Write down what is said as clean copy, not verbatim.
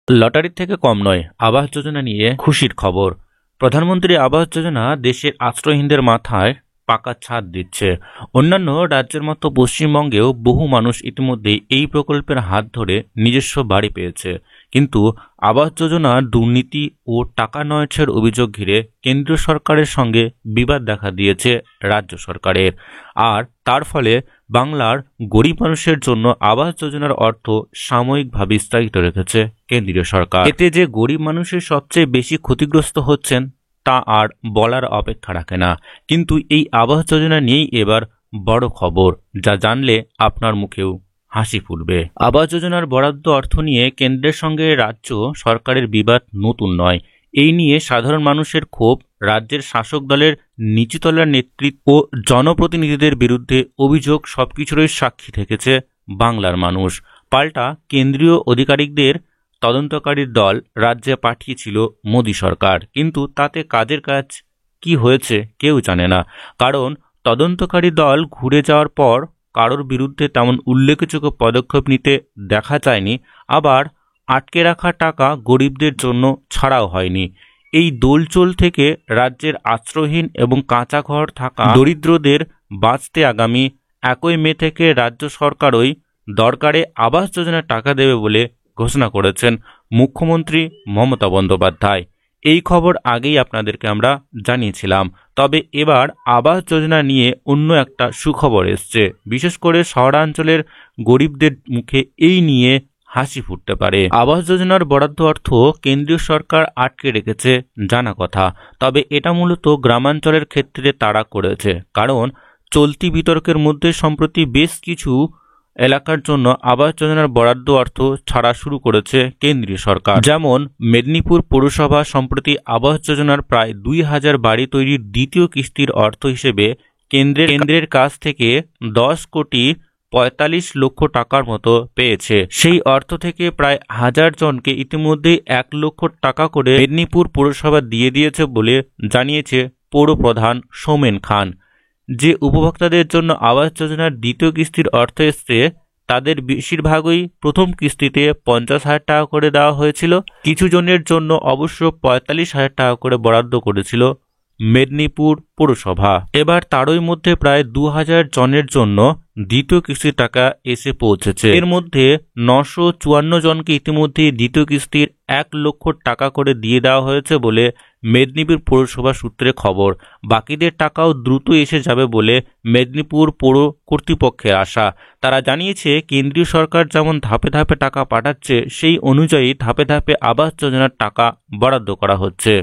লটারির থেকে কম নয়, আবাস যোজনা নিয়ে খুশির খবর। প্রধানমন্ত্রী আবাস যোজনা দেশের আশ্রয়হীনদের মাথায় পাকা ছাদ দিচ্ছে। অন্যান্য রাজ্যের মতো পশ্চিমবঙ্গেও বহু মানুষ ইতিমধ্যেই এই প্রকল্পের হাত ধরে নিজস্ব বাড়ি পেয়েছে। কিন্তু আবাস যোজনার দুর্নীতি ও টাকা নয়ছার অভিযোগ ঘিরে কেন্দ্রীয় সরকারের সঙ্গে বিবাদ দেখা দিয়েছে রাজ্য সরকারের। আর তার ফলে বাংলার গরিব মানুষের জন্য আবাস যোজনার অর্থ সাময়িকভাবে স্থগিত রেখেছে কেন্দ্রীয় সরকার। এতে যে গরিব মানুষের সবচেয়ে বেশি ক্ষতিগ্রস্ত হচ্ছেন তা আর বলার অপেক্ষা রাখে না। কিন্তু এই আবাস যোজনা নিয়েই এবার বড় খবর, যা জানলে আপনার মুখেও হাসি ফুটবে। আবাস যোজনার বরাদ্দ অর্থ নিয়ে কেন্দ্রের সঙ্গে রাজ্য সরকারের বিবাদ নতুন নয়। এই নিয়ে সাধারণ মানুষের ক্ষোভ, রাজ্যের শাসক দলের নিচুতলার নেতৃত্ব ও জনপ্রতিনিধিদের বিরুদ্ধে অভিযোগ সবকিছুরই সাক্ষী থেকেছে বাংলার মানুষ। পাল্টা কেন্দ্রীয় আধিকারিকদের তদন্তকারীর দল রাজ্যে পাঠিয়েছিল মোদী সরকার, কিন্তু তাতে কাজের কাজ কি হয়েছে কেউ জানে না। কারণ তদন্তকারী দল ঘুরে যাওয়ার পর কারোর বিরুদ্ধে তেমন উল্লেখযোগ্য পদক্ষেপ নিতে দেখা যায়নি। আবার আটকে রাখা টাকা গরিবদের জন্য ছাড়াও হয়নি। এই দোলচল থেকে রাজ্যের আশ্রয়হীন এবং কাঁচা ঘর থাকা দরিদ্রদের বাঁচতে আগামী 1 মে থেকে রাজ্য সরকারই দরকারে আবাস যোজনার টাকা দেবে বলে ঘোষণা করেছেন মুখ্যমন্ত্রী মমতা বন্দ্যোপাধ্যায়। এই খবর আগেই আপনাদেরকে আমরা জানিয়েছিলাম। তবে এবার আবাস যোজনা নিয়ে অন্য একটা সুখবর এসছে। বিশেষ করে শহরাঞ্চলের গরিবদের মুখে এই নিয়ে হাসি ফুটতে পারে। আবাস যোজনার বরাদ্দ অর্থ কেন্দ্রীয় সরকার আটকে রেখেছে জানা কথা, তবে এটা মূলত গ্রামাঞ্চলের ক্ষেত্রে তাড়া করেছে। কারণ চলতি বিতর্কের মধ্যে সম্প্রতি বেশ কিছু এলাকার জন্য আবাস যোজনার বরাদ্দ অর্থ ছাড়া শুরু করেছে কেন্দ্রীয় সরকার। যেমন মেদিনীপুর পৌরসভা সম্প্রতি আবাস যোজনার প্রায় 2000 বাড়ি তৈরির দ্বিতীয় কিস্তির অর্থ হিসেবে কেন্দ্রের কাছ থেকে 10,45 লক্ষ টাকার মতো পেয়েছে। সেই অর্থ থেকে প্রায় 1000 জনকে ইতিমধ্যেই 1 লক্ষ টাকা করে মেদিনীপুর পৌরসভা দিয়ে দিয়েছে বলে জানিয়েছে পৌর প্রধান সৌমেন খান। যে উপভোক্তাদের জন্য আবাস যোজনার দ্বিতীয় কিস্তির অর্থ এসছে তাদের বেশিরভাগই প্রথম কিস্তিতে 50,000 টাকা করে দেওয়া হয়েছিল। কিছু জনের জন্য অবশ্য 45,000 টাকা করে বরাদ্দ করেছিল মেদিনীপুর পৌরসভা। এবার তারই মধ্যে প্রায় 2000 জনের জন্য দ্বিতীয় কিস্তির টাকা এসে পৌঁছেছে। এর মধ্যে 954 জনকে ইতিমধ্যে দ্বিতীয় কিস্তির 1 লক্ষ টাকা করে দিয়ে দেওয়া হয়েছে বলে মেদিনীপুর পৌরসভা সূত্রে খবর। বাকিদের টাকাও দ্রুত এসে যাবে বলে মেদিনীপুর পৌর কর্তৃপক্ষের আশা। তারা জানিয়েছে, কেন্দ্রীয় সরকার যেমন ধাপে ধাপে টাকা পাঠাচ্ছে, সেই অনুযায়ী ধাপে ধাপে আবাস যোজনার টাকা বরাদ্দ করা হচ্ছে।